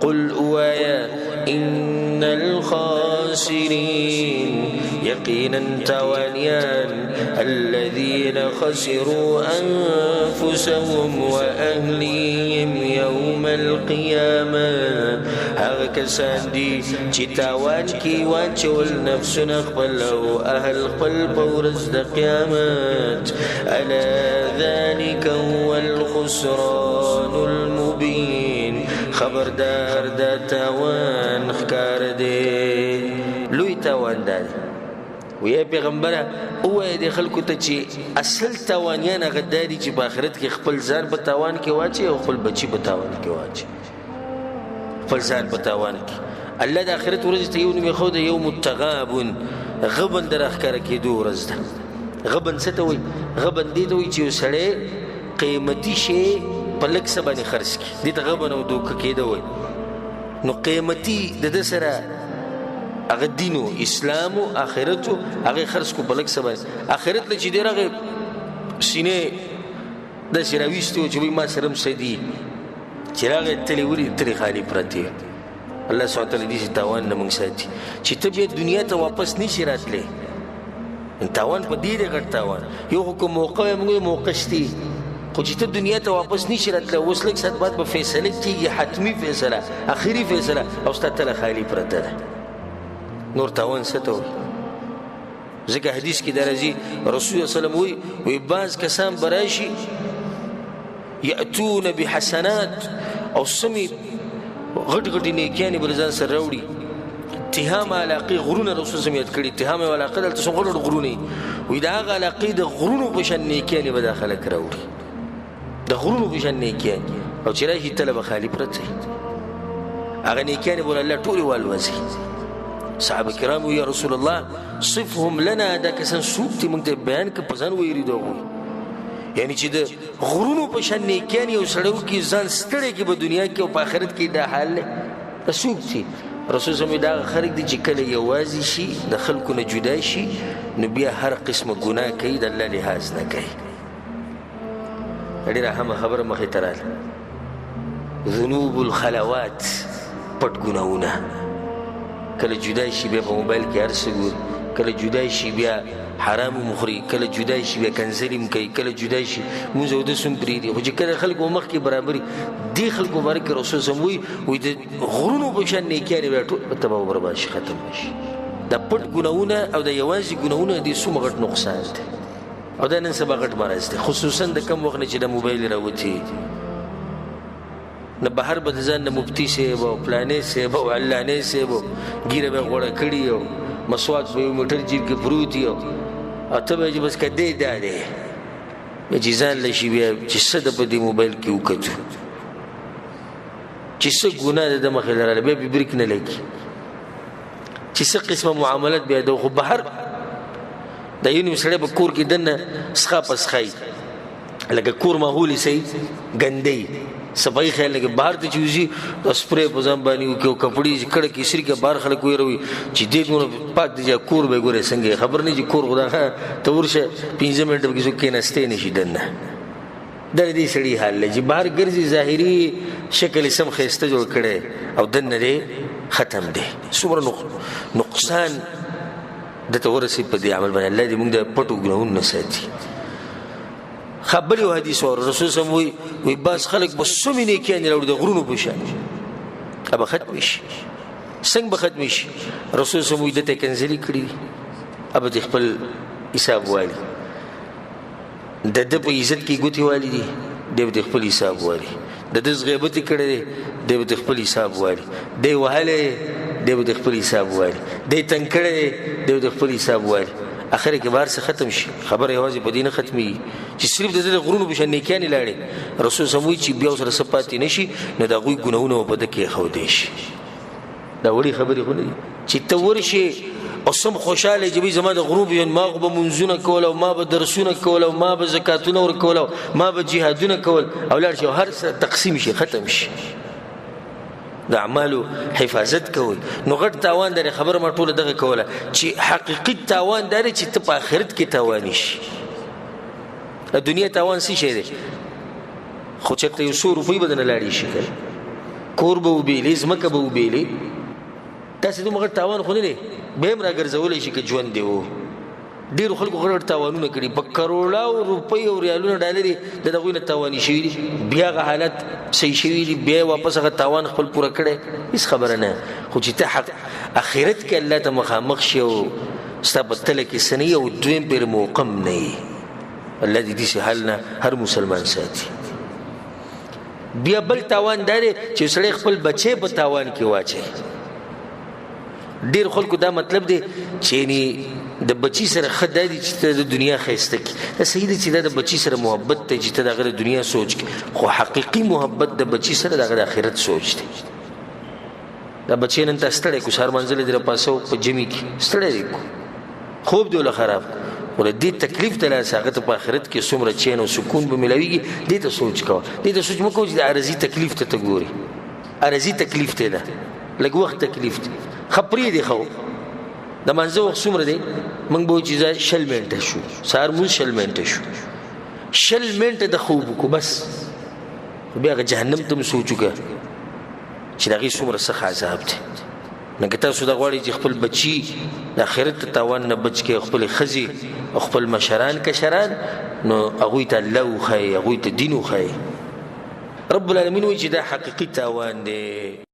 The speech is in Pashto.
قل اوایا ان الخاسرین یقینا تاوانیان الذین خسروا انفسهم واهلیهم یوم القیامه هغه کسان دي چې تاوان کې واچول نفسونه خپل او اهل خپل په ورځ د قیامت الا ذلك هو الخسران المبین خبردار دا تاوان ښکار دی لوی تاوان دی وی پیغمبره اوه د خلکو ته چې اصل تاوانیان هغه دي چې په آخرت کې خپل ځان په تاوان کې واچي او خپل بچي په تاوان کې واچي خپل ځان په تاوان کې الله د آخرت ورځ ته یو نوم یې ښود یوم التغابن غبن در ښکاره کېدو ورځ ده غبن څه ته وایي غبن دې ته وایي چې یو سړی قیمتي شی په لږ څه باندې خرڅ کړي دې ته غبن او دوکه کېده وایي نو قیمتي د ده سره هغه دینو اسلامو آخرتو هغه خرڅ کو په لږ څه باندې آخرت له چې ډېر هغه سینې داسې راویستې وو چې وایي ما سره هم څه دي چې راغی تلې ولې تلې خالي پرتې الله سبحانه وتعالی دې تاوان نه موږ ساتي چې ته بیا دنیا ته واپس نشي راتلی تاوان په دې غټ تاوان یو خو کوم موقع موږ موقع شتي خو چې ته دنیا ته واپس نشي راتلی اوس لږ ساعت بعد به فیصله کېږي حتمي فیصله اخري فیصله او ستا تله خالي پرته ده نور تاوان څه ته وایي ځکه حدیث کې دا راځي رسول الله صلی الله علیه وسلم وایي بعض کسان به راشي یأتون بحسنات او سمې غټ غټې نیکیانې به ځان سره راوړي اتهام علاقې غرونه رسول صلی یاد کړي اتهام علاقې دلته څو غټ غرونه وي د هغه علاقې د غرونو په شان نیکیانې به دا خلک راوړي د غرونو په شان نیکیانې او چې راشي تله به خالي پرته هغه نیکیانې به الله ټولې والوځي صحابه کرام یا رسول الله صفهم لنا دا کسان څوک دي موږ ته بیان که په ځان ویریدو یعنی چې د غرونو په شان نیکیانې یو سړی وکړي ځان ستړی کړي په دنیا کې او په آخرت کې دا حال دی دا څوک دي رسول صلی دا خلک دي چې کله یوازې شي د خلکو نه جدا شي نو بیا هر قسمه ګناه کوي د الله لحاظ نه کوي ډېره اهمه خبره مخې ته راغله ذنوب الخلوات پټ ګناهونه کله جدا شي بیا په موبایل کې هر څه ګوري کله جدا شي بیا حرام مخوري کله جدا شي بیا کنسلیم کوي کله جدا شي مونږ او د سم پریدي خو چې کله خلکو مخ کې برابري دی خلکو مبارک رسول سم وي د غرونو په شان نیکیانې بیا ټول تباہ و برباد شي ختم شي د پټ ګناهونه او د یوازې ګناهونه دي څومره غټ نقصان دی او دا نن سبا غټ مرض دی خصوصا د کم وخت نه چې د موبایل راوتي نه بهر به د ځان نه مفتي صاحب او فلانې صاحب او علانې صاحب ګیره به غوړه کړي او مسواک به یو موټر جیب کې پروت وي او ته به چې بس که دی دا دی چې ځان له شي بیا چې څه د په دې موبایل کې وکتو چې څه ګناه ده د مخې لراله بیا بریک نه لګي چې څه قسمه معاملات بیا ده خو بهر د یو نیم سړی به کور کې دننه څښا په څښایي لکه کور ماحول یې صحیح ګندی صفائی خیال لگے باہر ته چوزي سپری په ځان باندې وکړو کپړې کړه کې سری کې بار خلک ویروي چې دې ګونه پات دي کور به ګوره څنګه خبر نه چې کور خدا ته ورشه 15 منټ کې څوک نه ستې نشي دنه د دې سړي حال چې بهر ګرځي ظاهري شکل سم خسته جوړ کړي او دنه دې ختم دي څومره نقصان د تورسي په دې عمل باندې الله دې موږ د پټو ګناهونو نه ساتي خبري او حدیث اور رسول سم وی باس خلق بس سمې نه کېنه لور د غرونو په شان ابا ختم شي څنګه به ختم شي رسول سم وی دته کنځلي کړی ابا د خپل حساب والی د په عزت کې ګوتی والی دی د خپل حساب والی د غیبت کړي د خپل حساب والی دی وهله د خپل حساب والی دی تنکړه د خپل حساب والی اخر کې بار څه ختم شي خبره یوازې په دینه ختمي چې صرف د غرونو په شان نیکانې لاړې رسول سموي چې بیا سره سپاتې نشي نو دا غوي ګناهونه په دکې خو دي شي دا وړي خبرې خو نه چې ته ورشي او سم خوشاله جبي زما د غروب یو ما به منځونه کول او ما به درسونه کول او ما به زکاتونه ور کول او ما به جهادونه کول او لار شي هر څه تقسیم شي ختم شي د اعمالو حفاظت کوي نو غټ تاوان لري خبر ما ټوله دغه کوله چې حقيقي تاوان لري چې ته په آخرت کې تاوان شي د دنیا تاوان څه شي دی خو چې ته 100 روپۍ بدن لاړې شي کور به وبېلې ځمکه به وبېلې داسې دومره غټ تاوان خو نه دی بیا هم راګرځولی شي که ژوند دی و ډېرو خلکو غټ تاوانونه کړي په کروڑاو روپۍ او ریالونه ډالرې د دغوی نه تاواني شوي دي بیا هغه حالت صحیح شوي دي بیا واپس هغه تاوان خپل پوره کړی هېڅ خبره نه خو چې ته حق اخرت کې الله ته مخامخ شي او ستا په تله کې څه نه وي او دویم پرې موقم نه وي الله دې داسې حال نه هر مسلمان ساتي بیا بل تاوان دا دی چې سړی خپل بچی په تاوان کې واچوي ډېر خلکو دا مطلب دی چې د بچی سره ښه دا دي چې ته د دنیا ښایسته کړي دا صحیح دی چې دا د بچی سره محبت دی چې ته د هغه د دنیا سوچ کړي خو حقیقي محبت د بچی سره د هغه د آخرت سوچ دی دا بچی نن تا ستړی کو سهار منزل دې راپاسو په جمعې کې ستړی دی کو خوب دی وله خراب خو د دې تکلیف ته لاس هغه ته په آخرت کې څومره چین او سکون به میلاویږي دې ته سوچ کوه دې ته سوچ مه کوه چې د عرضي تکلیف ته ګورې عرضي تکلیف ته ده لږ وخت تکلیف دی ښه پرېږدې ښه د مانځه وخت څومره دی موږ به وایو چې 60 منټه شو سهار مونځ 60 منټه شو 60 منټه د خوب وکړو بس خو بیا هغه جهنم ته م سوچ وکړه چې د هغې څومره سخت عذاب دی نو که تاسو دا غواړئ چې خپل بچي د آخرت د تاوان نه بچ کړئ خپلې ښځې او خپل مشران کشران نو هغوی ته الله وښایئ هغوی ته دین وښایئ رب العالمین وایي چې دا حقیقي تاوان دی